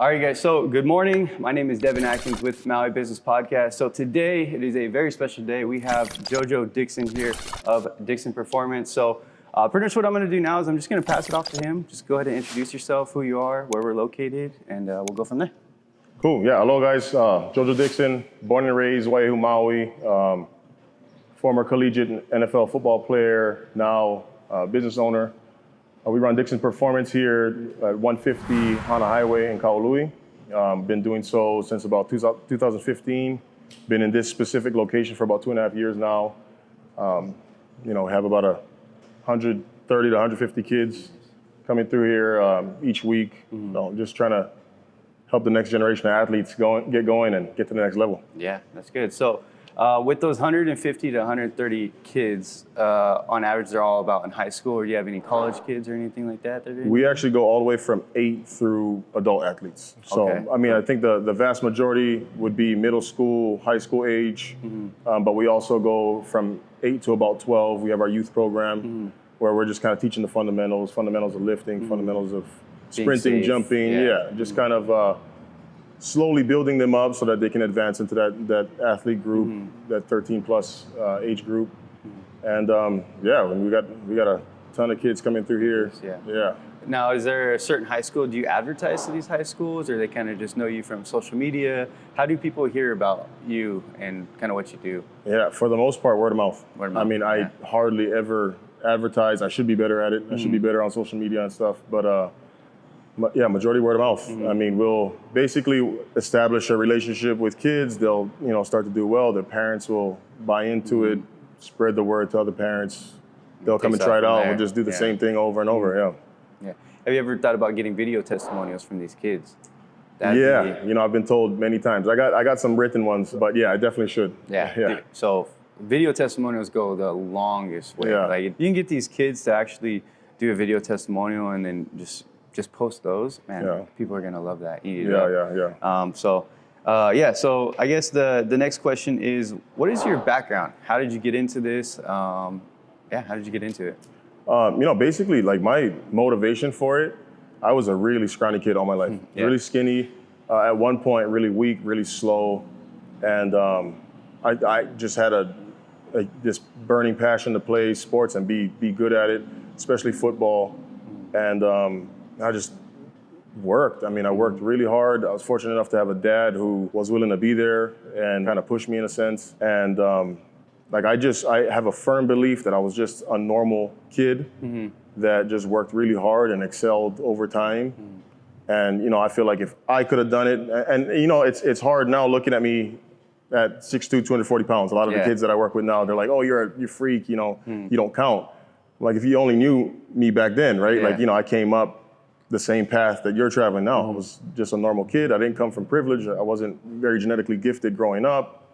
All right, guys. So good morning. My name is Devin Atkins with Maui Business Podcast. So today it is a very special day. We have JoJo Dickson here of Dixon Performance. So pretty much what I'm going to do now is I'm just going to pass it off to him. Just go ahead and introduce yourself, who you are, where we're located, and we'll go from there. Cool. Yeah. Hello, guys. JoJo Dickson, born and raised Waihu, Maui. Former collegiate NFL football player, now business owner. We run Dixon Performance here at 150 Hana Highway in Kaului. Been doing so since about 2015. Been in this specific location for about 2.5 years now. Have about 130 to 150 kids coming through here each week. So just trying to help the next generation of athletes get going and get to the next level. Yeah, that's good. So with those 150 to 130 kids, on average, they're all about in high school, or do you have any college kids or anything like that? We actually go all the way from 8 through adult athletes. So, okay. I think the vast majority would be middle school, high school age, but we also go from 8 to about 12. We have our youth program where we're just kind of teaching the fundamentals of lifting, fundamentals of sprinting, jumping, just kind of slowly building them up so that they can advance into that athlete group, that 13 plus age group. And we got a ton of kids coming through here. Yeah. Now, is there a certain high school? Do you advertise to these high schools, or they kind of just know you from social media? How do people hear about you and kind of what you do? Yeah, for the most part, word of mouth. I hardly ever advertise. I should be better at it. I should be better on social media and stuff. But majority word of mouth. We'll basically establish a relationship with kids. They'll, start to do well. Their parents will buy into it, spread the word to other parents. They'll come and try it out. We'll just do the same thing over and over. Yeah. Have you ever thought about getting video testimonials from these kids? I've been told many times. I got some written ones, but I definitely should. Yeah. So video testimonials go the longest way. Yeah. Like, you can get these kids to actually do a video testimonial and then just post those, man. People are gonna love that. So I guess the next question is, what is your background? How did you get into this? How did you get into it? Basically, like, my motivation for it, I was a really scrawny kid all my life. Really skinny, at one point really weak, really slow, and I just had this burning passion to play sports and be good at it, especially football, and I just worked. I worked really hard. I was fortunate enough to have a dad who was willing to be there and kind of push me in a sense. And I have a firm belief that I was just a normal kid that just worked really hard and excelled over time. And, I feel like if I could have done it, and, it's hard now looking at me at 6'2", 240 pounds. A lot of the kids that I work with now, they're like, oh, you're a freak, you don't count. Like, if you only knew me back then, right? I came up the same path that you're traveling now. I was just a normal kid. I didn't come from privilege. I wasn't very genetically gifted growing up.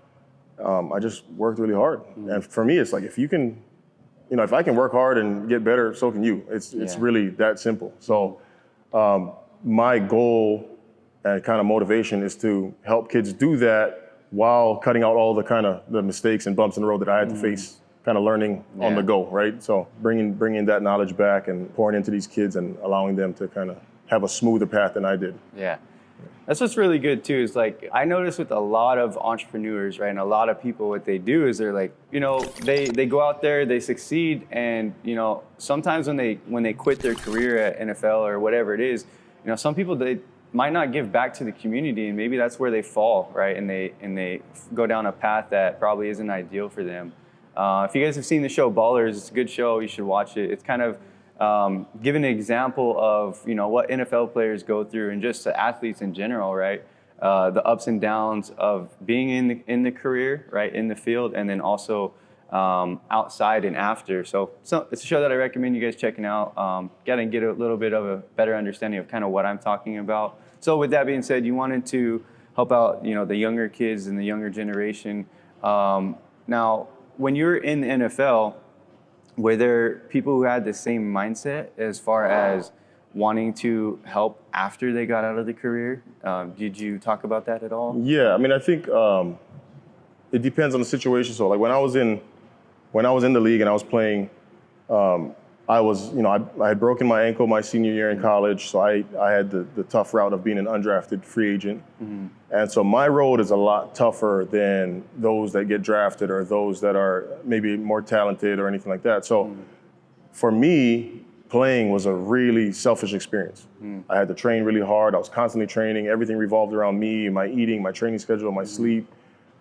I just worked really hard. And for me, it's like, if you can, if I can work hard and get better, so can you. It's really that simple. So my goal and kind of motivation is to help kids do that while cutting out all the mistakes and bumps in the road that I had to face, kind of learning on the go, right? So bringing that knowledge back and pouring into these kids and allowing them to kind of have a smoother path than I did. Yeah. That's what's really good too, is like, I notice with a lot of entrepreneurs, right, and a lot of people, what they do is they're like, they go out there, they succeed, and sometimes when they quit their career at NFL or whatever it is, some people, they might not give back to the community, and maybe that's where they fall, right, and they go down a path that probably isn't ideal for them. If you guys have seen the show Ballers, it's a good show. You should watch it. It's kind of giving an example of what NFL players go through and just the athletes in general, right? The ups and downs of being in the career, right, in the field, and then also outside and after. So it's a show that I recommend you guys checking out. Get a little bit of a better understanding of kind of what I'm talking about. So with that being said, you wanted to help out the younger kids and the younger generation. Now, when you're in the NFL, were there people who had the same mindset as far as wanting to help after they got out of the career? Did you talk about that at all? Yeah, I think it depends on the situation. So, like, when I was in the league and I was playing, I was, I had broken my ankle my senior year in college, so I had the tough route of being an undrafted free agent. And so my road is a lot tougher than those that get drafted or those that are maybe more talented or anything like that. So for me, playing was a really selfish experience. I had to train really hard. I was constantly training. Everything revolved around me, my eating, my training schedule, my sleep.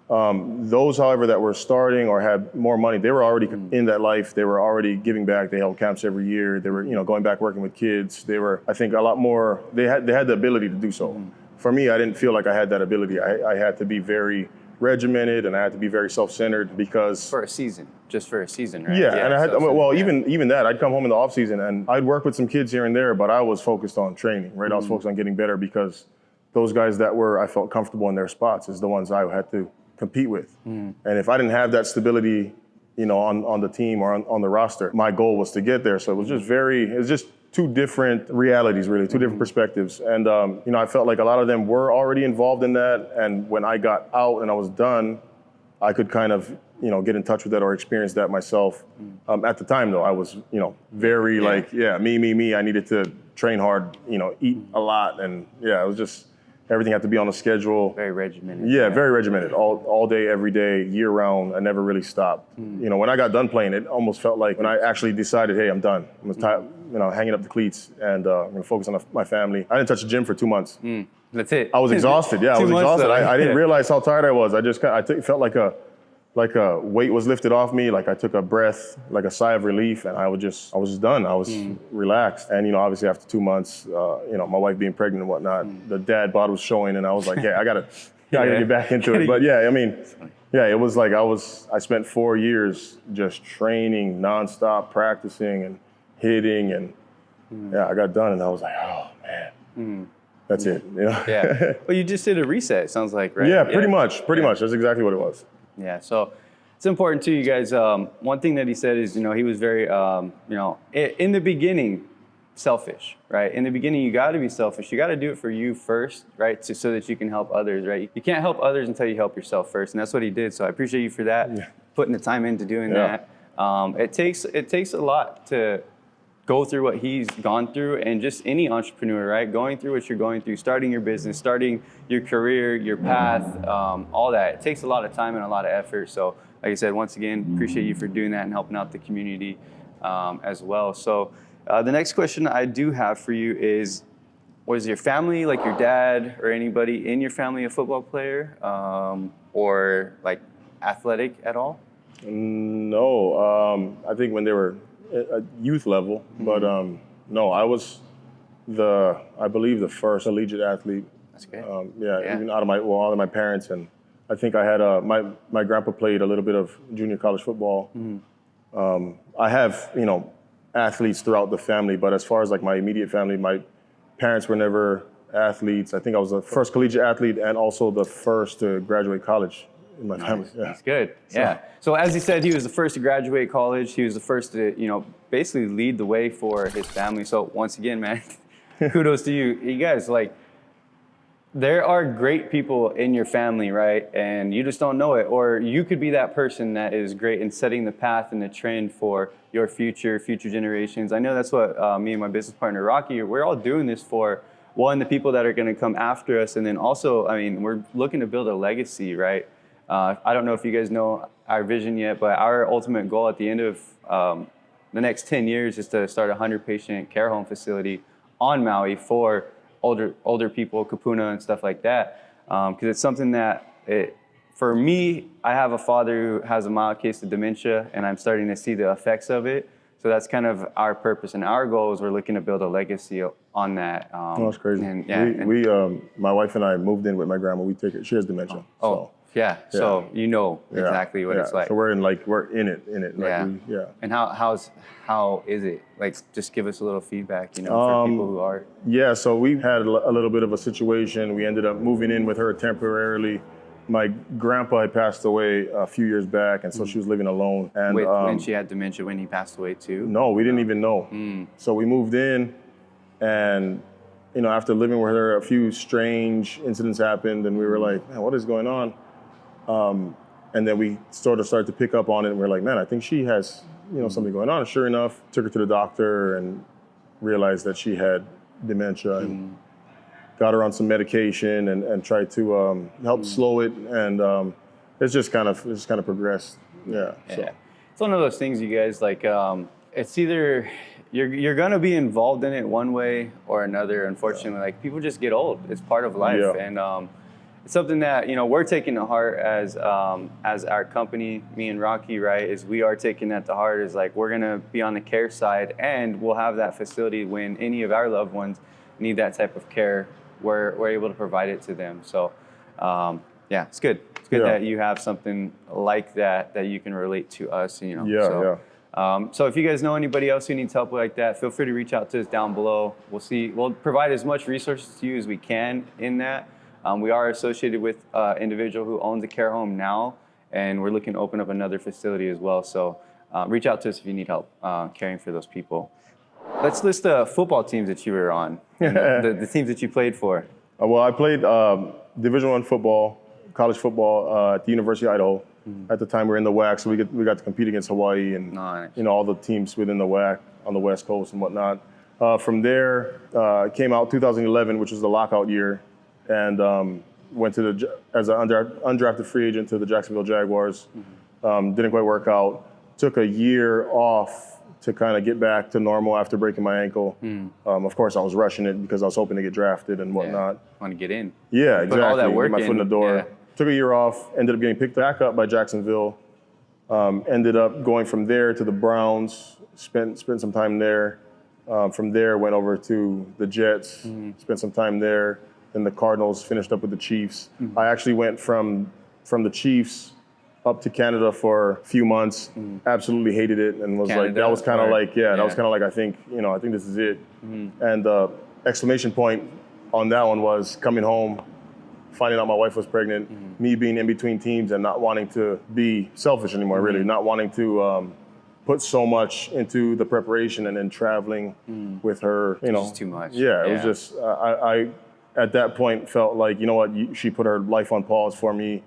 Those, however, that were starting or had more money, they were already in that life. They were already giving back. They held camps every year. They were, going back working with kids. They were, I think, a lot more. They had the ability to do so. For me, I didn't feel like I had that ability. I had to be very regimented and I had to be very self-centered because just for a season, right? Yeah, and I had even that. I'd come home in the off season and I'd work with some kids here and there, but I was focused on training, right? I was focused on getting better because those guys that I felt comfortable in their spots is the ones I had to compete with. And if I didn't have that stability, on the team or on the roster, my goal was to get there. So it was just two different realities, really, two different perspectives. And, I felt like a lot of them were already involved in that. And when I got out and I was done, I could kind of, get in touch with that or experience that myself. At the time, though, I was, very me. I needed to train hard, eat a lot. And it was just, everything had to be on a schedule. Very regimented. Yeah, very regimented. All day, every day, year round. I never really stopped. When I got done playing, it almost felt like when I actually decided, hey, I'm done. I'm hanging up the cleats and I'm going to focus on my family. I didn't touch the gym for 2 months. That's it. I was exhausted. Yeah, I was exhausted. I didn't realize how tired I was. It felt like a weight was lifted off me. Like I took a breath, like a sigh of relief, and I was just done. I was relaxed. And obviously after 2 months, my wife being pregnant and whatnot, the dad bod was showing, and I was like, I gotta get back into it. But it was like I spent 4 years just training nonstop, practicing and hitting, and I got done, and I was like, oh man. That's it. Yeah. Well, you just did a reset, it sounds like, right? Yeah, pretty much. That's exactly what it was. Yeah, so it's important too, you guys. One thing that he said is, he was very, in the beginning, selfish, right? In the beginning, you got to be selfish. You got to do it for you first, right? So that you can help others, right? You can't help others until you help yourself first, and that's what he did. So I appreciate you for that, putting the time into doing that. It takes a lot to go through what he's gone through, and just any entrepreneur, right? Going through what you're going through, starting your business, starting your career, your path, all that. It takes a lot of time and a lot of effort. So like I said, once again, appreciate you for doing that and helping out the community as well. So the next question I do have for you is, was your family, like your dad or anybody in your family, a football player or like athletic at all? No, I think when they were at youth level, but no, I was I believe the first collegiate athlete. That's good. Even out of my parents, and I think I had my grandpa played a little bit of junior college football. I have athletes throughout the family, but as far as like my immediate family, my parents were never athletes. I think I was the first collegiate athlete and also the first to graduate college in my family. Yeah. That's good. So as he said, he was the first to graduate college. He was the first to, basically lead the way for his family. So once again, man, kudos to you. You guys, there are great people in your family, right? And you just don't know it. Or you could be that person that is great in setting the path and the trend for your future generations. I know that's what me and my business partner, Rocky, we're all doing this for. One, the people that are going to come after us. And then also, we're looking to build a legacy, right? I don't know if you guys know our vision yet, but our ultimate goal at the end of the next 10 years is to start a 100-patient care home facility on Maui for older people, kapuna and stuff like that. Because it's something that, for me, I have a father who has a mild case of dementia, and I'm starting to see the effects of it. So that's kind of our purpose and our goal is we're looking to build a legacy on that. That's crazy. We my wife and I moved in with my grandma. We take it. She has dementia. So exactly what it's like. So we're in it. And how is it? Just give us a little feedback, for people who are. Yeah, so we had a little bit of a situation. We ended up moving in with her temporarily. My grandpa had passed away a few years back, and so she was living alone. And when she had dementia, when he passed away too? No, we didn't even know. So we moved in, and after living with her, a few strange incidents happened, and we were like, man, what is going on? And then we sort of started to pick up on it, and we're like, man, I think she has, something going on. And sure enough, took her to the doctor and realized that she had dementia and got her on some medication and tried to help slow it. And it's just kind of progressed. Yeah. So. It's one of those things, you guys, like, it's either you're going to be involved in it one way or another. Unfortunately, like, people just get old. It's part of life. Yeah. And it's something that, we're taking to heart as our company, me and Rocky, right, is we are taking that to heart, is like, we're going to be on the care side, and we'll have that facility when any of our loved ones need that type of care. We're able to provide it to them. So, it's good. It's good that you have something like that you can relate to us, So if you guys know anybody else who needs help like that, feel free to reach out to us down below. We'll provide as much resources to you as we can in that. We are associated with an individual who owns a care home now, and we're looking to open up another facility as well. So reach out to us if you need help caring for those people. Let's list the football teams that you were on, the teams that you played for. Well, I played Division I football, college football at the University of Idaho. At the time, we were in the WAC, so we got to compete against Hawaii and all the teams within the WAC on the West Coast and whatnot. From there, came out 2011, which was the lockout year, and went to as an undrafted free agent to the Jacksonville Jaguars. Didn't quite work out. Took a year off to kind of get back to normal after breaking my ankle. Of course, I was rushing it because I was hoping to get drafted and whatnot. Want to get in. Yeah, exactly. Put all that work get my foot in the door. Yeah. Took a year off, ended up getting picked back up by Jacksonville. Ended up going from there to the Browns, spent some time there. From there, went over to the Jets, spent some time there. Then the Cardinals, finished up with the Chiefs. I actually went from the Chiefs up to Canada for a few months. Absolutely hated it, and was like, that was kind of like, that was kind of like, I think this is it. And the exclamation point on that one was coming home, finding out my wife was pregnant, me being in between teams and not wanting to be selfish anymore, really, not wanting to put so much into the preparation and then traveling with her, Just too much. Yeah, it was just, I at that point felt like, she put her life on pause for me.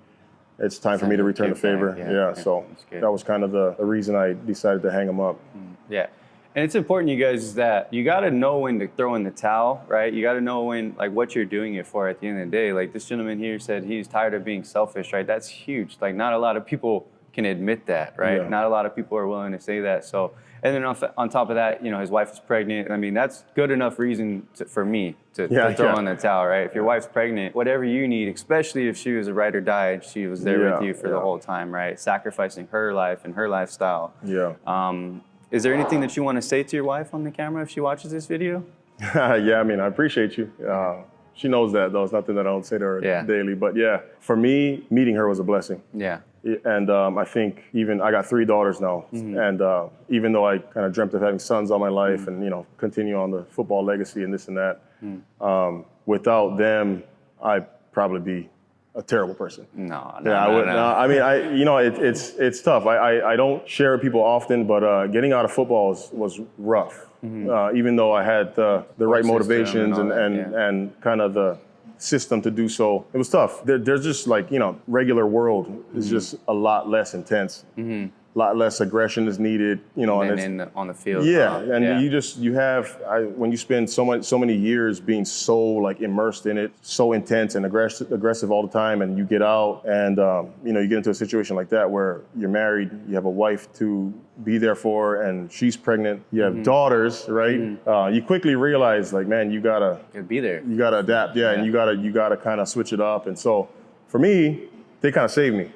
It's time for me to return the favor. So that was kind of the reason I decided to hang them up. Yeah. And it's important, you guys, that you got to know when to throw in the towel, right? You got to know when, like, what you're doing it for at the end of the day. Like, this gentleman here said he's tired of being selfish, right? That's huge. Like, not a lot of people can admit that, right? Not a lot of people are willing to say that. So, and then on top of that, his wife is pregnant. I mean, that's good enough reason for me to throw in the towel, right? If your wife's pregnant, whatever you need, especially if she was a ride or die, she was there with you for the whole time, right? Sacrificing her life and her lifestyle. Is there anything that you want to say to your wife on the camera if she watches this video? I mean, I appreciate you. She knows that, though. It's nothing that I don't say to her daily. But for me, meeting her was a blessing. And I think I got 3 daughters now. And even though I kind of dreamt of having sons all my life and, continue on the football legacy and this and that, without them, I'd probably be a terrible person. No. I wouldn't. I mean, it's tough. I don't share with people often, but getting out of football was rough. Even though I had the right motivations and kind of the system to do so, it was tough. There's just like, regular world is just a lot less intense. A lot less aggression is needed, and on the field. You have when you spend so many years being so like immersed in it, so intense and aggressive all the time, and you get out and you get into a situation like that where you're married, you have a wife to be there for, and she's pregnant, you have daughters, right? You quickly realize, like, man, you gotta be there. You gotta adapt, and you gotta kind of switch it up. And so for me, they kind of saved me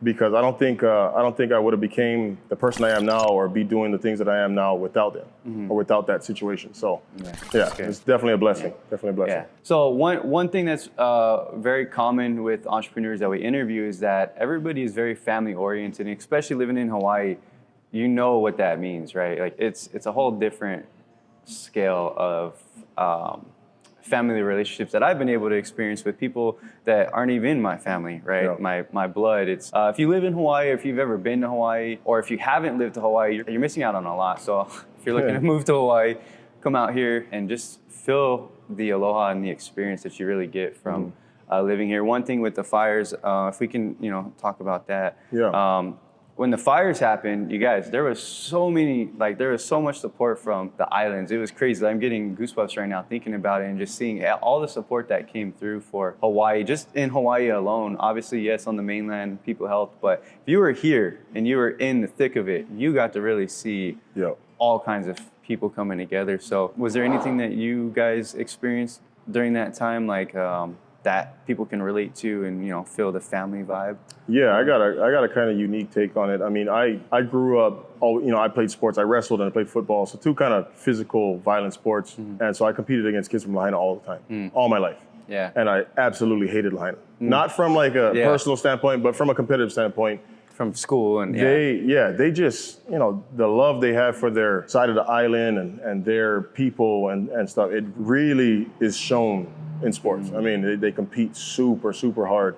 because I don't think I would have became the person I am now or be doing the things that I am now without them or without that situation. So it's definitely a blessing. Definitely a blessing. So one thing that's very common with entrepreneurs that we interview is that everybody is very family oriented, and especially living in Hawaii, you know what that means, right? Like it's a whole different scale of family relationships that I've been able to experience with people that aren't even in my family, right? My blood. It's if you live in Hawaii, or if you've ever been to Hawaii, or if you haven't lived to Hawaii, you're missing out on a lot. So if you're looking to move to Hawaii, come out here and just feel the aloha and the experience that you really get from living here. One thing with the fires, if we can, talk about that. Yeah. When the fires happened, you guys, there was so much support from the islands. It was crazy. I'm getting goosebumps right now thinking about it and just seeing all the support that came through for Hawaii. Just in Hawaii alone, obviously, yes, on the mainland, people helped. But if you were here and you were in the thick of it, you got to really see all kinds of people coming together. So was there anything that you guys experienced during that time, like that people can relate to and, feel the family vibe? Yeah, I got a kind of unique take on it. I mean, I grew up, I played sports. I wrestled and I played football. So 2 kind of physical, violent sports. And so I competed against kids from Lahaina all the time, all my life. Yeah. And I absolutely hated Lahaina. Not from like a personal standpoint, but from a competitive standpoint. From school and they just, the love they have for their side of the island and their people and stuff, it really is shown in sports. I mean, they compete super, super hard.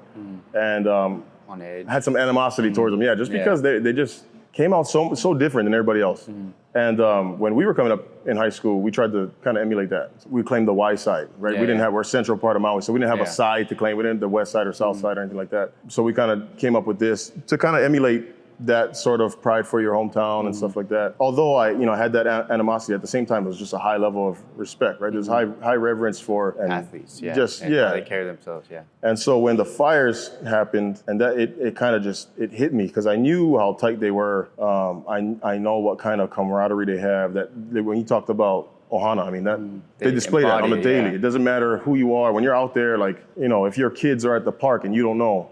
And on edge. had some animosity towards them. Yeah, just because they just came out so different than everybody else. And when we were coming up in high school, we tried to kind of emulate that. We claimed the Y side, right? Yeah, we didn't have, we're central part of Maui, so we didn't have a side to claim. We didn't have the west side or south side or anything like that. So we kind of came up with this to kind of emulate that sort of pride for your hometown and stuff like that. Although I had that animosity, at the same time, it was just a high level of respect, right? There's high reverence for athletes, they carry themselves, And so when the fires happened, and that it kind of just hit me because I knew how tight they were. I know what kind of camaraderie they have. When you talked about Ohana, I mean they display that on the daily. It doesn't matter who you are when you're out there. Like if your kids are at the park and you don't know,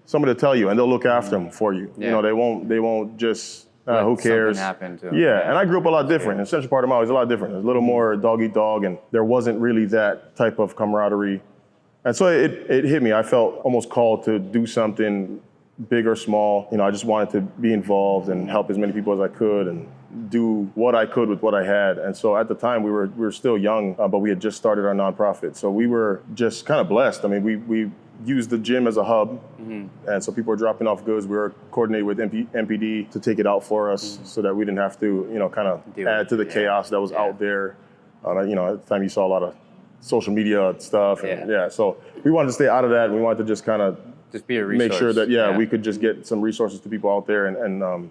somebody will tell you, and they'll look after them for you. Yeah. They won't just, who cares? Something happened to them. Yeah, and I grew up a lot different. In central part of Maui, it's a lot different. It's a little more dog eat dog, and there wasn't really that type of camaraderie. And so it hit me. I felt almost called to do something big or small. I just wanted to be involved and help as many people as I could and do what I could with what I had. And so at the time, we were still young, but we had just started our nonprofit. So we were just kind of blessed. I mean, we used the gym as a hub, and so people were dropping off goods. We were coordinated with MPD to take it out for us, so that we didn't have to, kind of add to the chaos that was out there. At the time, you saw a lot of social media stuff, and so we wanted to stay out of that. And we wanted to just kind of just be a resource. Make sure that we could just get some resources to people out there and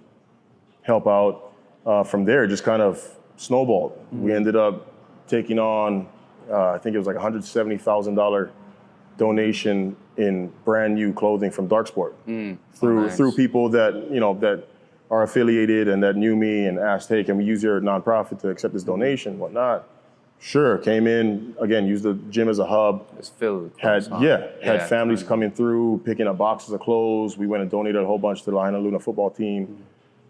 help out. From there, just kind of snowballed. We ended up taking on, I think it was like $170,000 donation in brand new clothing from Darksport through people that that are affiliated and that knew me and asked, hey, can we use your nonprofit to accept this donation, whatnot? Sure, came in again, used the gym as a hub. It's filled. Had families coming through, picking up boxes of clothes. We went and donated a whole bunch to the Lahaina Luna football team.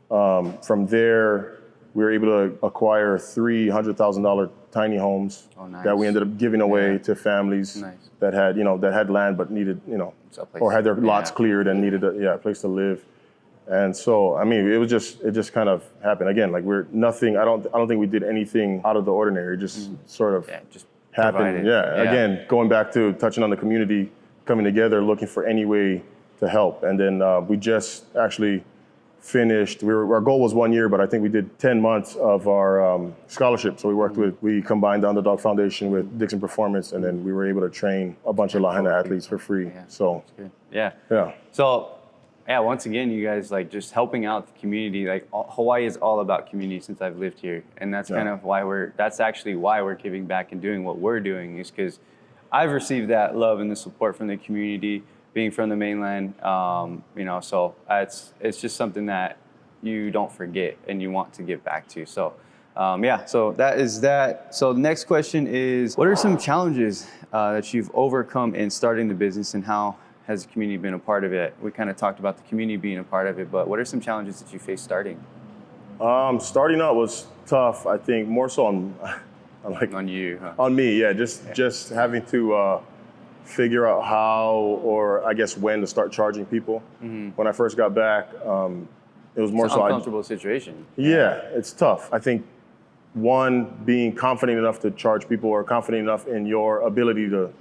From there, we were able to acquire $300,000 tiny homes that we ended up giving away to families that had land but needed, or had their lots cleared and needed a place to live. And so, I mean, it just kind of happened. Again, like we're nothing. I don't think we did anything out of the ordinary. It just sort of just happened. Again, going back to touching on the community coming together, looking for any way to help. And then we just actually finished. Our goal was 1 year, but I think we did 10 months of our scholarship. So we combined the Underdog Foundation with Dixon Performance, and then we were able to train a bunch of Lahaina athletes for free. So So once again, you guys like just helping out the community. Like Hawaii is all about community since I've lived here, and that's kind of that's actually why we're giving back and doing what we're doing, is because I've received that love and the support from the community, being from the mainland, so it's just something that you don't forget and you want to give back to. So, so that is that. So the next question is, what are some challenges that you've overcome in starting the business, and how has the community been a part of it? We kind of talked about the community being a part of it, but what are some challenges that you faced starting? Starting out was tough, I think, more so on you, huh? On me, just having to figure out how, or I guess when, to start charging people. When I first got back, it was more so an uncomfortable situation. Yeah, it's tough. I think one, being confident enough to charge people, or confident enough in your ability to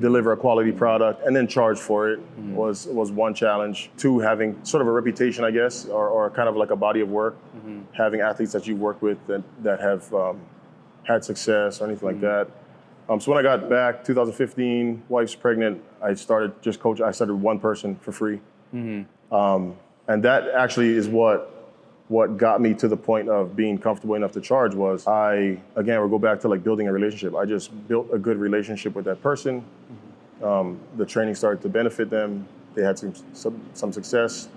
deliver a quality product and then charge for it was one challenge. Two, having sort of a reputation, I guess, or kind of like a body of work, having athletes that you've worked with that have had success or anything like that. So when I got back, 2015, wife's pregnant, I started just coaching. I started one person for free. And that actually is what got me to the point of being comfortable enough to charge was we'll go back to like building a relationship. I just built a good relationship with that person. The training started to benefit them. They had some success,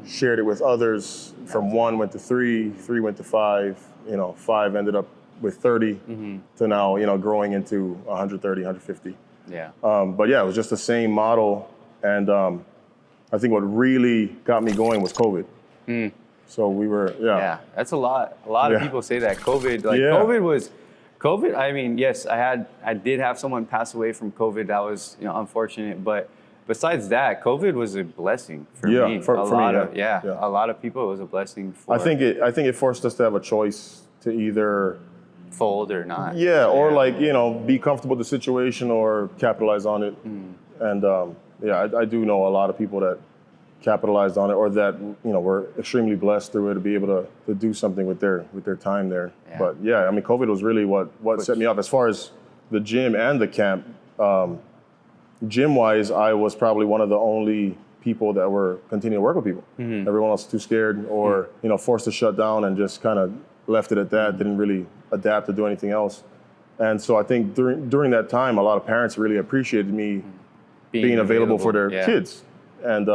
shared it with others. From 1 went to 3, 3 went to 5, 5 ended up with 30 to now, growing into 130, 150. Yeah. But yeah, it was just the same model. And I think what really got me going was COVID. So we were, Yeah, that's a lot. A lot of people say that COVID. I mean, yes, I did have someone pass away from COVID. That was, unfortunate. But besides that, COVID was a blessing for me. For me, a lot of people, it was a blessing. I think it forced us to have a choice to either fold or not. Or be comfortable with the situation or capitalize on it. And I do know a lot of people that capitalized on it, or that were extremely blessed through it to be able to do something with their time there. Yeah. But I mean, COVID was really what set me off as far as the gym and the camp. Gym wise, I was probably one of the only people that were continuing to work with people. Everyone else was too scared or forced to shut down and just kind of left it at that. Didn't really adapt to do anything else. And so I think during that time, a lot of parents really appreciated me being available for their kids. And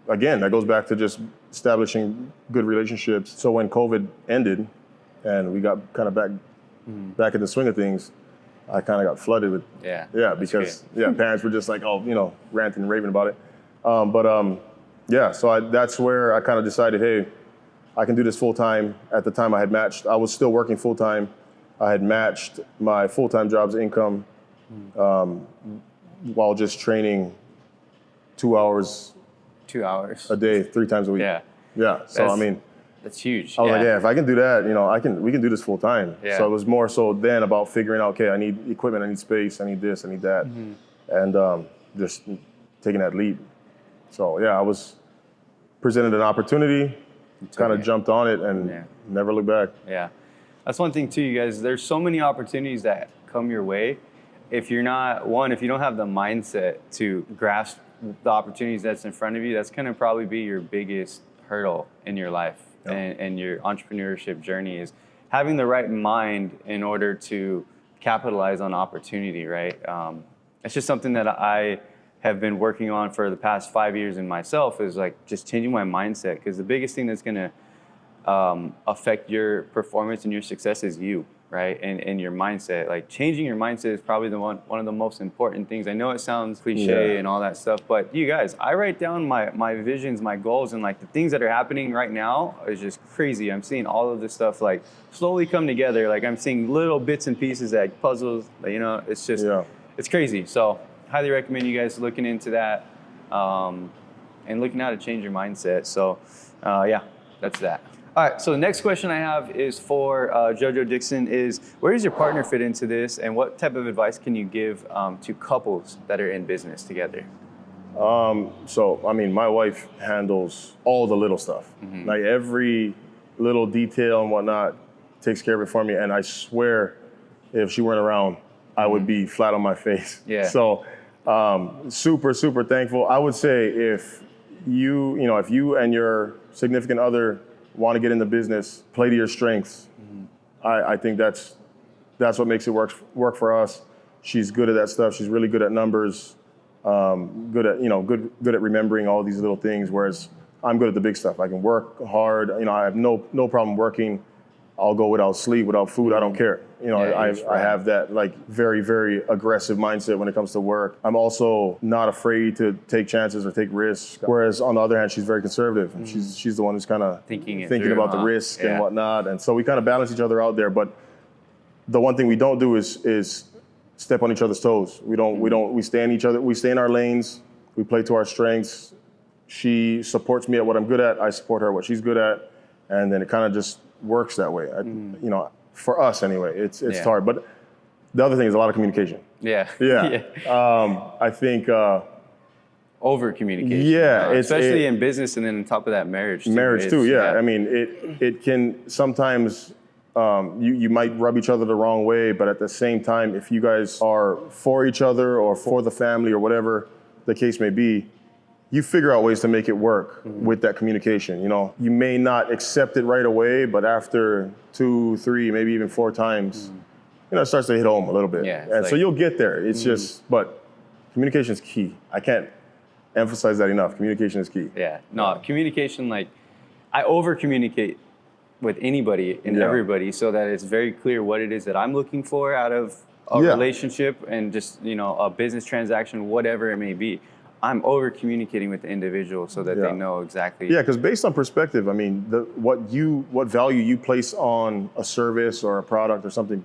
again, that goes back to just establishing good relationships. So when COVID ended and we got kind of back in the swing of things, I kind of got flooded with, because parents were just like, ranting and raving about it. So that's where I kind of decided, hey, I can do this full time. At the time I was still working full time. I had matched my full-time job's income while just training 2 hours a day, 3 times a week. Yeah. So that's huge. I was like, if I can do that, we can do this full time. Yeah. So it was more so then about figuring out, okay, I need equipment, I need space, I need this, I need that, and just taking that leap. So I was presented an opportunity, kind of jumped on it, and never looked back. Yeah, that's one thing too, you guys. There's so many opportunities that come your way. If you don't have the mindset to grasp the opportunities that's in front of you, that's going to probably be your biggest hurdle in your life and your entrepreneurship journey, is having the right mind in order to capitalize on opportunity, right? It's just something that I have been working on for the past 5 years in myself, is like just changing my mindset, because the biggest thing that's going to affect your performance and your success is you, right? And your mindset. Like changing your mindset is probably one of the most important things. I know it sounds cliche and all that stuff, but you guys, I write down my visions, my goals, and like the things that are happening right now is just crazy. I'm seeing all of this stuff like slowly come together. Like I'm seeing little bits and pieces, like puzzles, it's just, it's crazy. So highly recommend you guys looking into that and looking how to change your mindset. So that's that. All right, so the next question I have is for JoJo Dickson is, where does your partner fit into this, and what type of advice can you give to couples that are in business together? My wife handles all the little stuff. Like every little detail and whatnot, takes care of it for me, and I swear if she weren't around, I would be flat on my face. Yeah. So super, super thankful. I would say if you and your significant other want to get into business, play to your strengths. I think that's what makes it work for us. She's good at that stuff. She's really good at numbers, good at remembering all these little things, whereas I'm good at the big stuff. I can work hard. I have no problem working. I'll go without sleep, without food. I don't care. I have that like very, very aggressive mindset when it comes to work. I'm also not afraid to take chances or take risks. Whereas on the other hand, she's very conservative. And she's the one who's kind of thinking about the risk and whatnot. And so we kind of balance each other out there. But the one thing we don't do is step on each other's toes. We stay in our lanes. We play to our strengths. She supports me at what I'm good at. I support her at what she's good at. And then it kind of just works that way. For us anyway, it's hard. But the other thing is a lot of communication. Yeah. I think over communication. Yeah, especially in business, and then on top of that, marriage too. Yeah. I mean, it can sometimes You might rub each other the wrong way, but at the same time, if you guys are for each other or for the family or whatever the case may be, you figure out ways to make it work with that communication. You know, you may not accept it right away, but after 2, 3, maybe even 4 times, you know, it starts to hit home a little bit. Yeah, and so you'll get there. It's just, but communication is key. I can't emphasize that enough. Communication is key. Yeah, no, communication, like, I over-communicate with anybody and everybody so that it's very clear what it is that I'm looking for out of a relationship and just, you know, a business transaction, whatever it may be. I'm over-communicating with the individual so that they know exactly. Yeah, because based on perspective, I mean, what value you place on a service or a product or something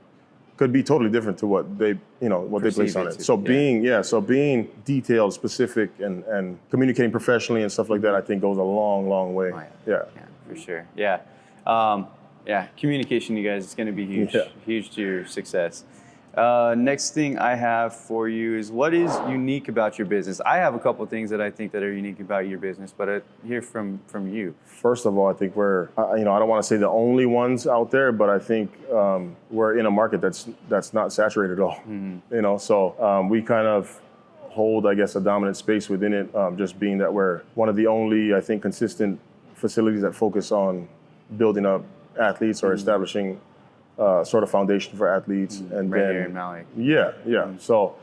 could be totally different to what they place on it. So being detailed, specific, and communicating professionally and stuff like that, I think goes a long, long way. Oh, yeah, for sure. Yeah, communication, you guys, is going to be huge to your success. Next thing I have for you is, what is unique about your business? I have a couple of things that I think that are unique about your business, but I hear from you. First of all, I think we're, I don't want to say the only ones out there, but I think we're in a market that's not saturated at all. You know, so we kind of hold, I guess, a dominant space within it, just being that we're one of the only, I think, consistent facilities that focus on building up athletes or establishing sort of foundation for athletes. And right then, here in Maui. Yeah. So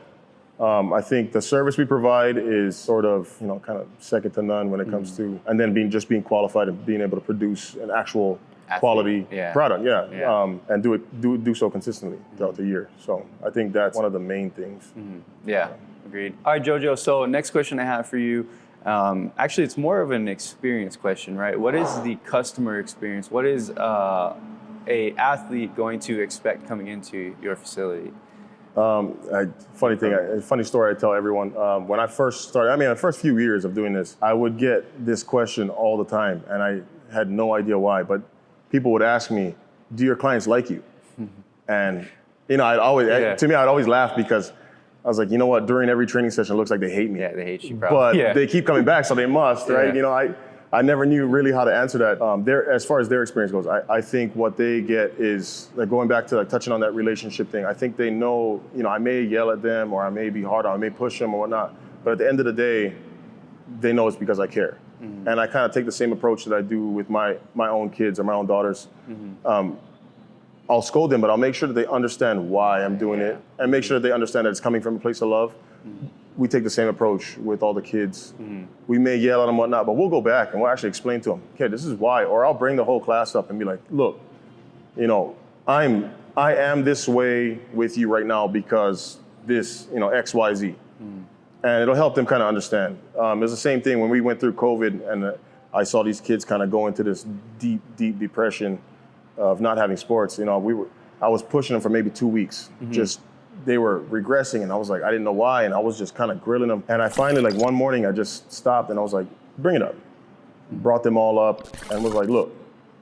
I think the service we provide is sort of, kind of second to none when it comes to, and then being qualified and being able to produce an actual quality product. And do so consistently throughout the year. So I think that's one of the main things. Yeah, agreed. All right, JoJo. So next question I have for you. Actually, it's more of an experience question, right? What is the customer experience? What is a athlete going to expect coming into your facility? Funny story I tell everyone. When I first started, the first few years of doing this, I would get this question all the time, and I had no idea why. But people would ask me, "Do your clients like you?" And I'd always laugh because I was like, you know what? During every training session, it looks like they hate me. Yeah, they hate you, probably. But they keep coming back, so they must, right? I never knew really how to answer that. As far as their experience goes, I think what they get is, like, going back to touching on that relationship thing. I think they know, I may yell at them, or I may be hard on, I may push them or whatnot. But at the end of the day, they know it's because I care. And I kind of take the same approach that I do with my own kids or my own daughters. I'll scold them, but I'll make sure that they understand why I'm doing it, and make sure that they understand that it's coming from a place of love. We take the same approach with all the kids. We may yell at them, whatnot, but we'll go back and we'll actually explain to them, okay, this is why. Or I'll bring the whole class up and be like, look, I am this way with you right now because this, X, Y, Z. And it'll help them kind of understand. It's the same thing when we went through COVID and I saw these kids kind of go into this deep, deep depression of not having sports. I was pushing them for maybe 2 weeks. They were regressing, and I was like, I didn't know why, and I was just kind of grilling them. And I finally, one morning, I just stopped and I was like, bring it up. Brought them all up and was like, look,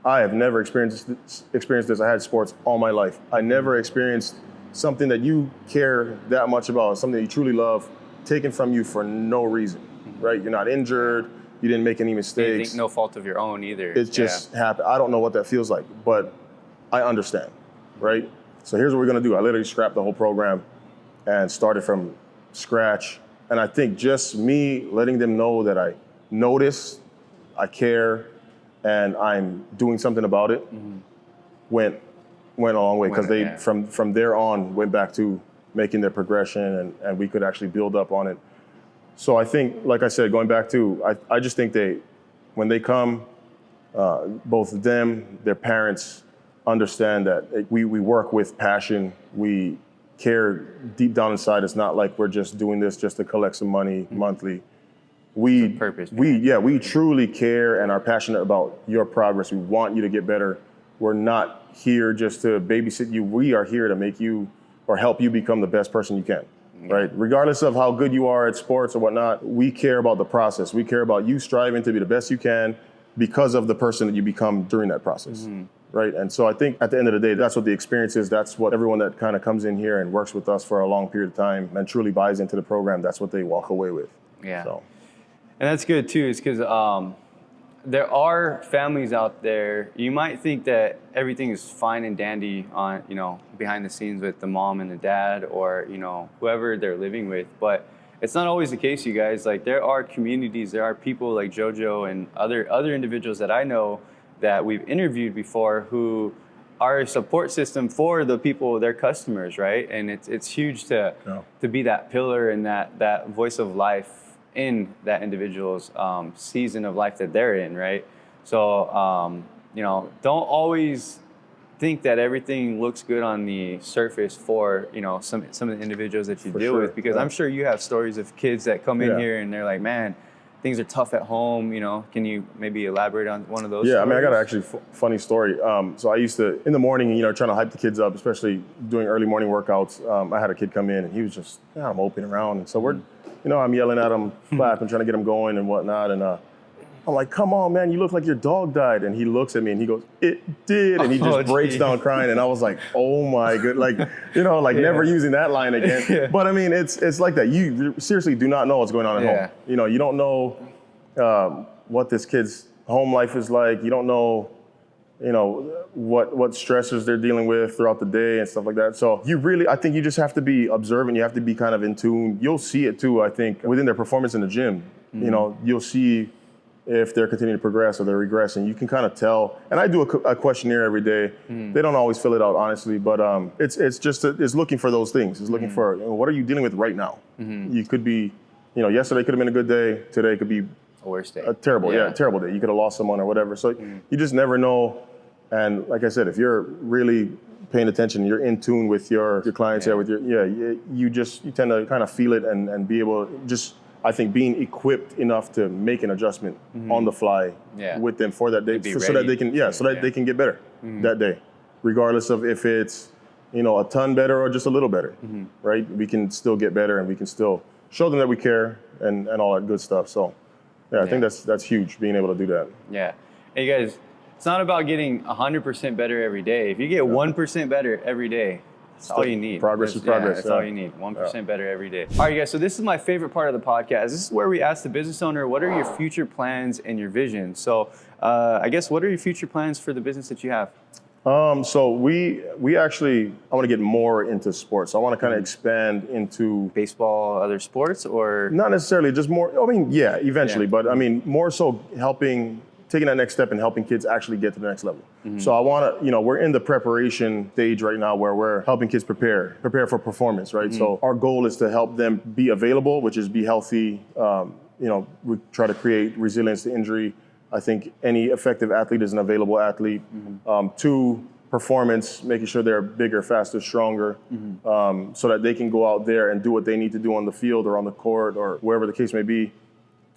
I have never experienced this. I had sports all my life. I never experienced something that you care that much about, something that you truly love, taken from you for no reason, right? You're not injured. You didn't make any mistakes. No fault of your own either. It just happened. I don't know what that feels like, but I understand, right? So here's what we're gonna do. I literally scrapped the whole program and started from scratch. And I think just me letting them know that I notice, I care, and I'm doing something about it went a long way, because they from there on went back to making their progression, and we could actually build up on it. So I think, like I said, going back to, I just think when they come, both of them, their parents, understand that we work with passion. We care deep down inside. It's not like we're just doing this just to collect some money monthly. We truly care and are passionate about your progress. We want you to get better. We're not here just to babysit you. We are here to make you or help you become the best person you can. Right? Regardless of how good you are at sports or whatnot, we care about the process. We care about you striving to be the best you can because of the person that you become during that process. Right? And so I think at the end of the day, that's what the experience is. That's what everyone that kind of comes in here and works with us for a long period of time and truly buys into the program, that's what they walk away with. Yeah. So. And that's good too, is because there are families out there, you might think that everything is fine and dandy on, behind the scenes with the mom and the dad or, whoever they're living with. But it's not always the case, you guys. Like, there are communities, there are people like JoJo and other individuals that I know that we've interviewed before who are a support system for the people, their customers, right? And it's huge to be that pillar and that voice of life in that individual's season of life that they're in, right? So, don't always think that everything looks good on the surface for, some of the individuals that you deal with, because I'm sure you have stories of kids that come in here and they're like, man, things are tough at home, Can you maybe elaborate on one of those stories? I mean, I got an actually funny story. So I used to, in the morning, trying to hype the kids up, especially doing early morning workouts. I had a kid come in and he was just, moping around. And so we're, I'm yelling at him, clapping, trying to get him going and whatnot. And I'm like, come on, man, you look like your dog died. And he looks at me and he goes, it did. And he just breaks down crying. And I was like, oh my good, never using that line again. Yeah. But I mean, it's like that. You seriously do not know what's going on at home. You don't know what this kid's home life is like. You don't know, what stressors they're dealing with throughout the day and stuff like that. So I think you just have to be observant. You have to be kind of in tune. You'll see it too, I think, within their performance in the gym. Mm-hmm. You'll see if they're continuing to progress or they're regressing. You can kind of tell. And I do a questionnaire every day. Mm-hmm. They don't always fill it out, honestly, but it's just it's looking for those things. It's looking for, what are you dealing with right now? Mm-hmm. You could be, yesterday could have been a good day. Today could be a worse day. A terrible day. You could have lost someone or whatever. So you just never know. And like I said, if you're really paying attention, you're in tune with your clients, you tend to kind of feel it and be able to just, I think, being equipped enough to make an adjustment on the fly with them for that day, so that they can get better that day, regardless of if it's, a ton better or just a little better, right? We can still get better and we can still show them that we care and all that good stuff. So I think that's huge, being able to do that. Yeah. Hey guys, it's not about getting 100% better every day. If you get 1% better every day, that's all you need. Progress is progress. That's all you need. 1% better every day. All right, guys, so this is my favorite part of the podcast. This is where we ask the business owner, what are your future plans and your vision? So I guess, what are your future plans for the business that you have? So we actually, I want to get more into sports. I want to kind of expand into baseball, other sports, or not necessarily, just more. I mean, eventually, but I mean, more so taking that next step and helping kids actually get to the next level. Mm-hmm. So I want to, we're in the preparation stage right now where we're helping kids prepare for performance, right? Mm-hmm. So our goal is to help them be available, which is be healthy. We try to create resilience to injury. I think any effective athlete is an available athlete. Mm-hmm. 2, performance, making sure they're bigger, faster, stronger, so that they can go out there and do what they need to do on the field or on the court or wherever the case may be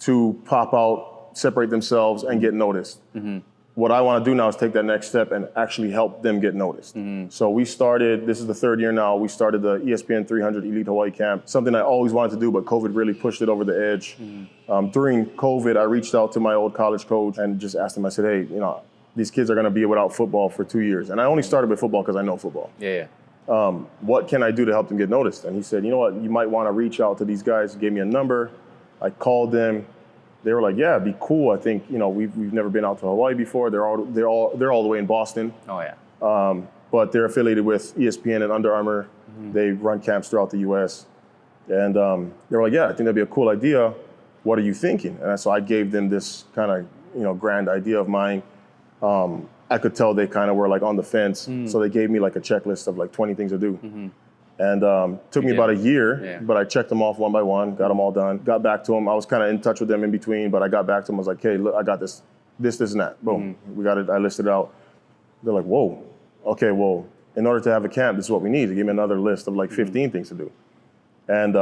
to pop out, separate themselves, and get noticed. Mm-hmm. What I want to do now is take that next step and actually help them get noticed. Mm-hmm. So we started, this is the 3rd year now, we started the ESPN 300 Elite Hawaii Camp, something I always wanted to do, but COVID really pushed it over the edge. Mm-hmm. During COVID, I reached out to my old college coach and just asked him, I said, hey, these kids are going to be without football for 2 years. And I only started with football because I know football. What can I do to help them get noticed? And he said, you know what, you might want to reach out to these guys. He gave me a number. I called them. They were like, yeah, it'd be cool. I think, we've never been out to Hawaii before. They're all the way in Boston. Oh yeah. But they're affiliated with ESPN and Under Armour. Mm-hmm. They run camps throughout the U.S. And they were like, yeah, I think that'd be a cool idea. What are you thinking? And so I gave them this kind of, grand idea of mine. I could tell they kind of were like on the fence. Mm. So they gave me like a checklist of like 20 things to do. Mm-hmm. And took me about a year, but I checked them off one by one, got them all done, got back to them. I was kind of in touch with them in between, but I got back to them. I was like, hey, look, I got this, and that. Boom, we got it. I listed it out. They're like, whoa, okay, well, in order to have a camp, this is what we need. They gave me another list of like 15 things to do. And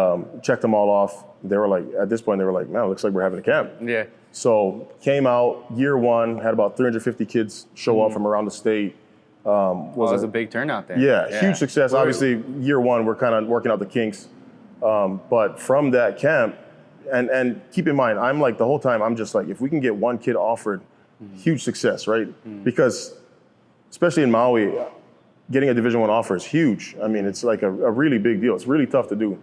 checked them all off. They were like, at this point, they were like, man, it looks like we're having a camp. Yeah. So came out, year 1, had about 350 kids show up from around the state. Was a big turnout there. Yeah, huge success. Obviously, year 1, we're kind of working out the kinks. But from that camp, and keep in mind, I'm like, the whole time, I'm just like, if we can get one kid offered, huge success, right? Because especially in Maui, getting a Division I offer is huge. I mean, it's like a really big deal. It's really tough to do.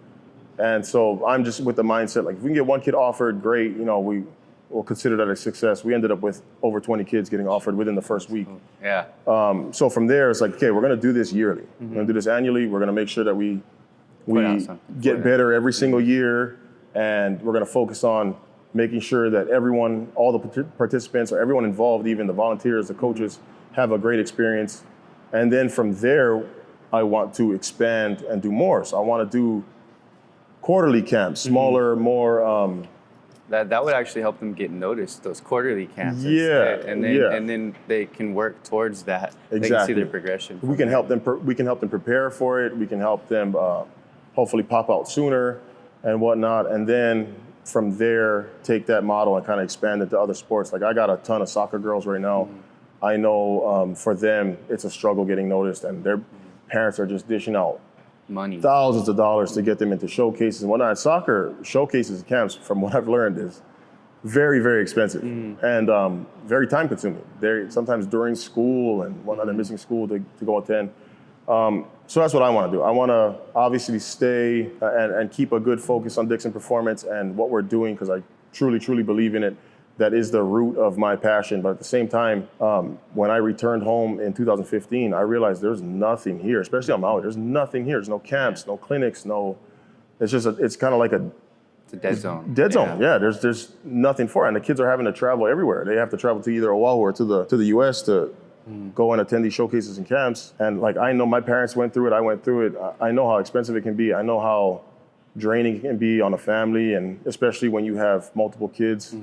And so I'm just with the mindset, like, if we can get one kid offered, great. we'll consider that a success. We ended up with over 20 kids getting offered within the first week. Yeah. So from there, it's like, okay, we're going to do this yearly. We're going to do this annually. We're going to make sure that we get better every single year, and we're going to focus on making sure that everyone, all the participants, or everyone involved, even the volunteers, the coaches, have a great experience. And then from there, I want to expand and do more. So I want to do quarterly camps, smaller, more. That would actually help them get noticed, those quarterly camps. Yeah, and then they can work towards that. Exactly. They can see their progression. We can help them. We can help them prepare for it. We can help them hopefully pop out sooner and whatnot. And then from there, take that model and kind of expand it to other sports. Like I got a ton of soccer girls right now. I know for them, it's a struggle getting noticed, and their parents are just dishing out money, thousands of dollars to get them into showcases and whatnot. Soccer showcases and camps, from what I've learned, is very, very expensive and very time consuming. They're sometimes during school and whatnot, they're missing school to go attend. So that's what I want to do. I want to obviously stay and keep a good focus on Dixon Performance and what we're doing, because I truly, truly believe in it. That is the root of my passion. But at the same time, when I returned home in 2015, I realized there's nothing here, especially on Maui. There's nothing here. There's no camps, no clinics, no. It's just it's kind of like it's a dead zone. Dead zone. Yeah. There's nothing for it, and the kids are having to travel everywhere. They have to travel to either Oahu or to the U.S. to go and attend these showcases and camps. And like I know my parents went through it. I went through it. I know how expensive it can be. I know how draining it can be on a family, and especially when you have multiple kids.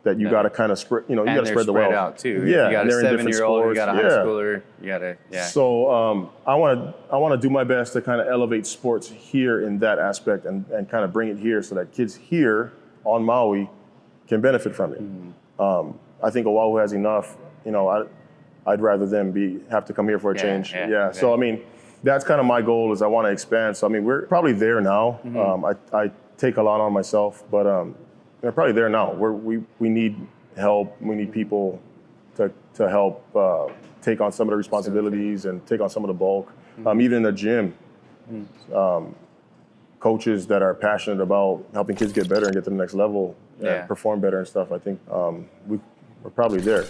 That you got to kind of spread, you got to spread the wealth out too. Yeah, you got a 7-year-old, you got a high schooler, you got to. So I want to do my best to kind of elevate sports here in that aspect, and kind of bring it here so that kids here on Maui can benefit from it. I think Oahu has enough. I'd rather them have to come here for a change. Yeah. So I mean, that's kind of my goal. Is I want to expand. So I mean, we're probably there now. I take a lot on myself, but. They're probably there now. We need help. We need people to help take on some of the responsibilities and take on some of the bulk. Even in the gym, coaches that are passionate about helping kids get better and get to the next level and perform better and stuff. I think we're probably there.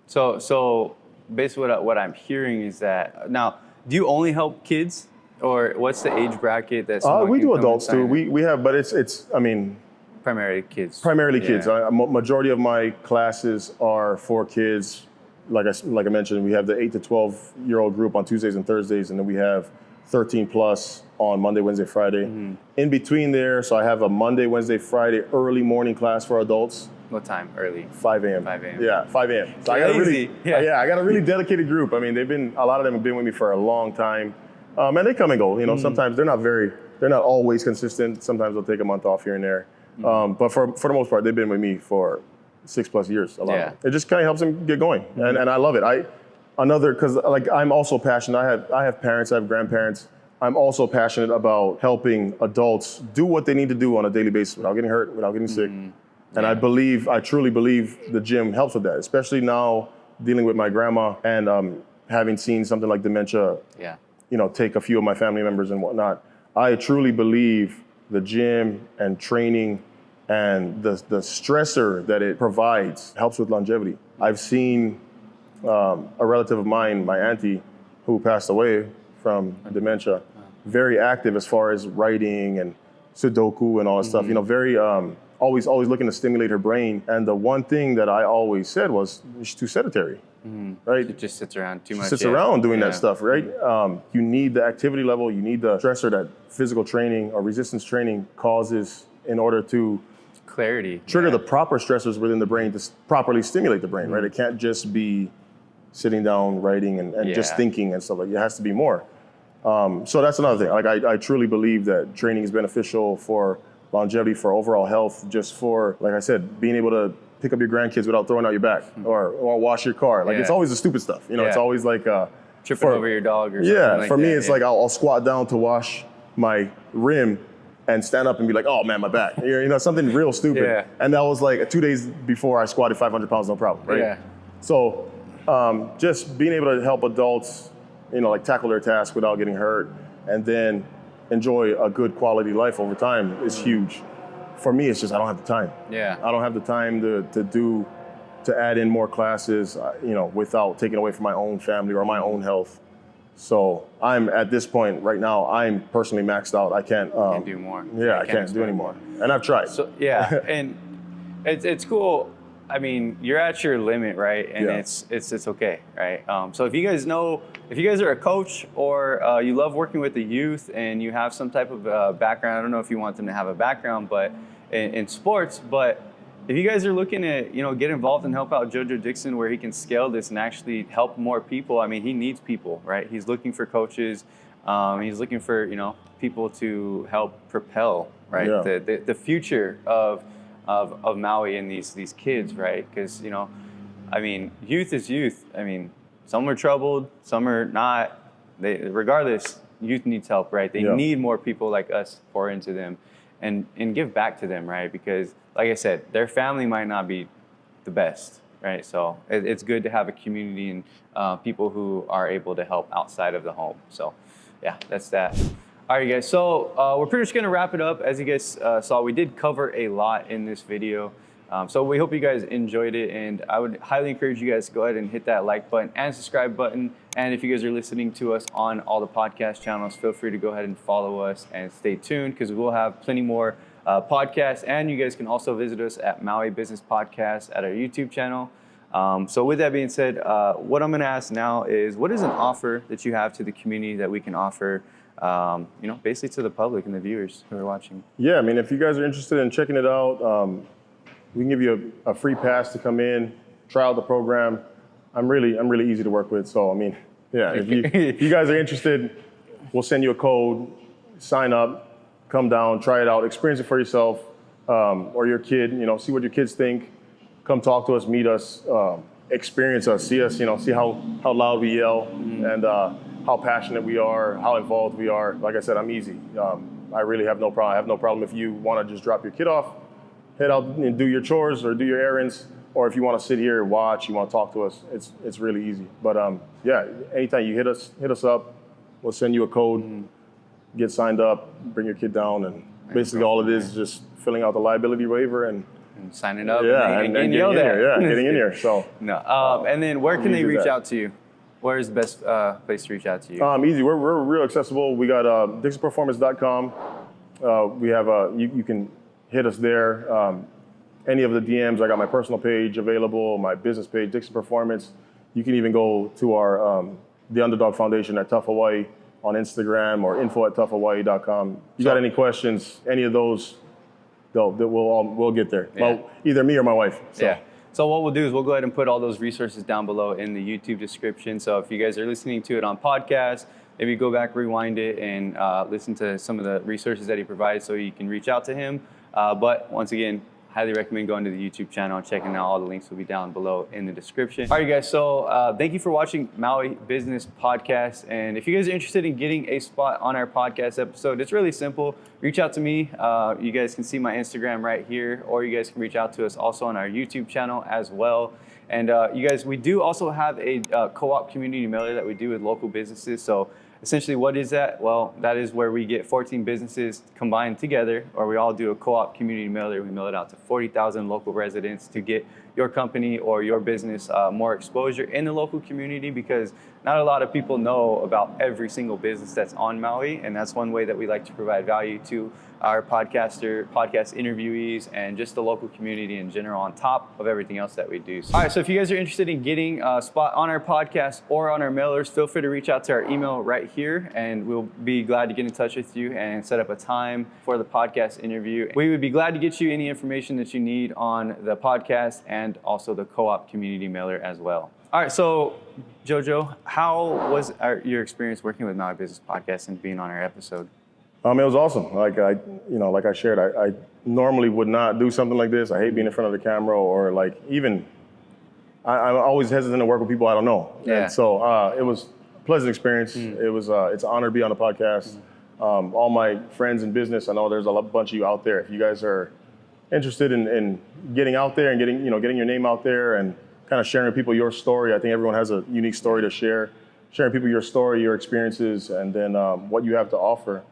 So basically what I'm hearing is that now, do you only help kids, or what's the age bracket that someone we can do come adults and sign too. in? We have, but it's I mean. Primarily kids. Primarily kids. Majority of my classes are for kids. Like I mentioned, we have the 8 to 12-year-old group on Tuesdays and Thursdays, and then we have 13 plus on Monday, Wednesday, Friday. In between there, so I have a Monday, Wednesday, Friday early morning class for adults. What time? Early? 5 a.m. 5 a.m. Yeah, 5 a.m. So I got a really dedicated group. I mean, a lot of them have been with me for a long time, and they come and go. Sometimes they're not always consistent. Sometimes they'll take a month off here and there. But for the most part, they've been with me for 6+ years. A lot. Yeah. It just kind of helps them get going, and I love it. Because I'm also passionate. I have parents, I have grandparents. I'm also passionate about helping adults do what they need to do on a daily basis without getting hurt, without getting sick. And I truly believe the gym helps with that, especially now dealing with my grandma and having seen something like dementia. Take a few of my family members and whatnot. I truly believe the gym and training and the stressor that it provides helps with longevity. I've seen a relative of mine, my auntie, who passed away from dementia, very active as far as writing and Sudoku and all that stuff. Very always looking to stimulate her brain. And the one thing that I always said was, she's too sedentary. Right? It just sits around too much. Sits around doing that stuff, right? You need the activity level, you need the stressor that physical training or resistance training causes in order to trigger the proper stressors within the brain to properly stimulate the brain, right? It can't just be sitting down, writing, and just thinking and stuff like that. It has to be more. So that's another thing. Like I truly believe that training is beneficial for longevity, for overall health, just for, like I said, being able to pick up your grandkids without throwing out your back, or wash your car. Like it's always the stupid stuff. It's always like tripping over your dog or something. Yeah, for me it's like I'll squat down to wash my rim and stand up and be like, oh man, my back. Something real stupid. Yeah. And that was like 2 days before I squatted 500 pounds, no problem, right? Yeah. So just being able to help adults, tackle their tasks without getting hurt, and then enjoy a good quality life over time is huge for me, it's just I don't have the time. Yeah. I don't have the time to add in more classes, without taking away from my own family or my own health. So I'm at this point right now, I'm personally maxed out. I can't do more. Yeah, I can't do anymore. And I've tried. So yeah, and it's cool. I mean, you're at your limit, right? And it's okay, right? So if you guys are a coach or you love working with the youth and you have some type of background, I don't know if you want them to have a background, but in sports, but if you guys are looking to, get involved and help out JoJo Dickson where he can scale this and actually help more people, I mean, he needs people, right? He's looking for coaches. He's looking for, people to help propel, right? Yeah. The future of Maui and these kids, right? Because, I mean, youth is youth. I mean, some are troubled, some are not. Regardless, youth needs help, right? They need more people like us to pour into them and give back to them, right? Because, like I said, their family might not be the best, right? So it's good to have a community and people who are able to help outside of the home. So, yeah, that's that. All right, guys, so we're pretty much going to wrap it up. As you guys saw, we did cover a lot in this video. So we hope you guys enjoyed it, and I would highly encourage you guys to go ahead and hit that like button and subscribe button. And if you guys are listening to us on all the podcast channels, feel free to go ahead and follow us and stay tuned because we will have plenty more podcasts. And you guys can also visit us at Maui Business Podcast at our YouTube channel. So with that being said, what I'm going to ask now is, what is an offer that you have to the community that we can offer, basically to the public and the viewers who are watching? Yeah, I mean, if you guys are interested in checking it out, we can give you a free pass to come in, try out the program. I'm really easy to work with. So, I mean, yeah, if you guys are interested, we'll send you a code, sign up, come down, try it out, experience it for yourself or your kid, see what your kids think. Come talk to us, meet us, experience us, see us, see how loud we yell and how passionate we are, how involved we are. Like I said, I'm easy. I really have no problem. I have no problem if you want to just drop your kid off, head out and do your chores or do your errands, or if you want to sit here and watch, you want to talk to us, it's really easy. But anytime you hit us up, we'll send you a code, get signed up, bring your kid down, and basically all it is just filling out the liability waiver and signing up and getting in here. Yeah, getting in here. So and then where can they reach out to you? Where is the best place to reach out to you? Easy. We're real accessible. We got DixonPerformance.com. We have you can hit us there. Any of the DMs, I got my personal page available, my business page, Dixon Performance. You can even go to our the Underdog Foundation at Tough Hawaii on Instagram or info@toughhawaii.com. You got any questions? Any of those? We'll get there. Yeah. Well, either me or my wife. So. Yeah. So what we'll do is we'll go ahead and put all those resources down below in the YouTube description. So if you guys are listening to it on podcast, maybe go back, rewind it, and listen to some of the resources that he provides so you can reach out to him. But once again, highly recommend going to the YouTube channel and checking out. All the links will be down below in the description. All right, guys. So thank you for watching Maui Business Podcast. And if you guys are interested in getting a spot on our podcast episode, it's really simple. Reach out to me. You guys can see my Instagram right here, or you guys can reach out to us also on our YouTube channel as well. And you guys, we do also have a co-op community mailer that we do with local businesses. So essentially, what is that? Well, that is where we get 14 businesses combined together, or we all do a co-op community mailer. We mail it out to 40,000 local residents to get your company or your business more exposure in the local community, because not a lot of people know about every single business that's on Maui, and that's one way that we like to provide value to our podcast interviewees and just the local community in general, on top of everything else that we do. All right, so if you guys are interested in getting a spot on our podcast or on our mailers, feel free to reach out to our email right here, and we'll be glad to get in touch with you and set up a time for the podcast interview. We would be glad to get you any information that you need on the podcast and also the co-op community mailer as well. All right, so JoJo, how was your experience working with Maui Business Podcast and being on our episode? It was awesome. Like I shared, I normally would not do something like this. I hate being in front of the camera, or like even I'm always hesitant to work with people I don't know. Yeah. And so it was a pleasant experience. It was it's an honor to be on the podcast. All my friends in business, I know there's a bunch of you out there. If you guys are interested in getting out there and getting your name out there and kind of sharing with people your story, I think everyone has a unique story to share. Sharing people your story, your experiences, and then what you have to offer.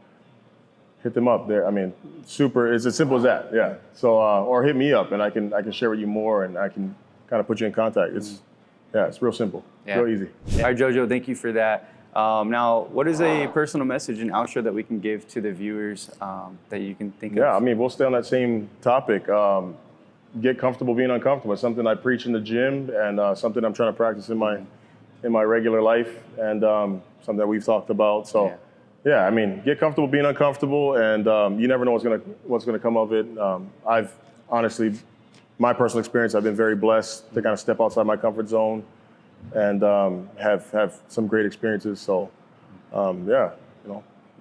hit them up. There, I mean, super. It's as simple as that. Yeah. So or hit me up, and I can share with you more, and I can kind of put you in contact. It's real simple, real easy. All right, JoJo, thank you for that. Now, what is a personal message and outro that we can give to the viewers that you can think of? Yeah, I mean, we'll stay on that same topic. Get comfortable being uncomfortable. It's something I preach in the gym, and something I'm trying to practice in my regular life, and something that we've talked about. So, yeah, I mean, get comfortable being uncomfortable, and you never know what's gonna come of it. I've honestly, my personal experience, I've been very blessed to kind of step outside my comfort zone, and have some great experiences. So,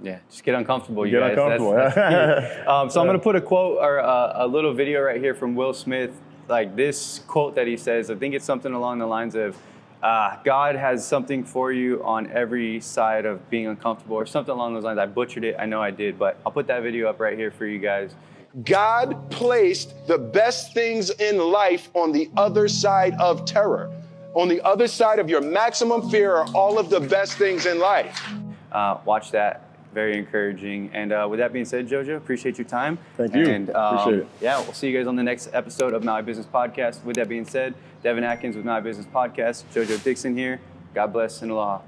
Yeah, just get uncomfortable, you get guys. uncomfortable. That's key. So I'm gonna put a quote or a little video right here from Will Smith. Like this quote that he says, I think it's something along the lines of, God has something for you on every side of being uncomfortable, or something along those lines. I butchered it, I know I did, but I'll put that video up right here for you guys. God placed the best things in life on the other side of terror. On the other side of your maximum fear are all of the best things in life. Watch that. Very encouraging. And with that being said, JoJo, appreciate your time. Thank you. And appreciate it. Yeah, we'll see you guys on the next episode of Maui Business Podcast. With that being said, Devin Atkins with Maui Business Podcast, JoJo Dickson here. God bless and aloha.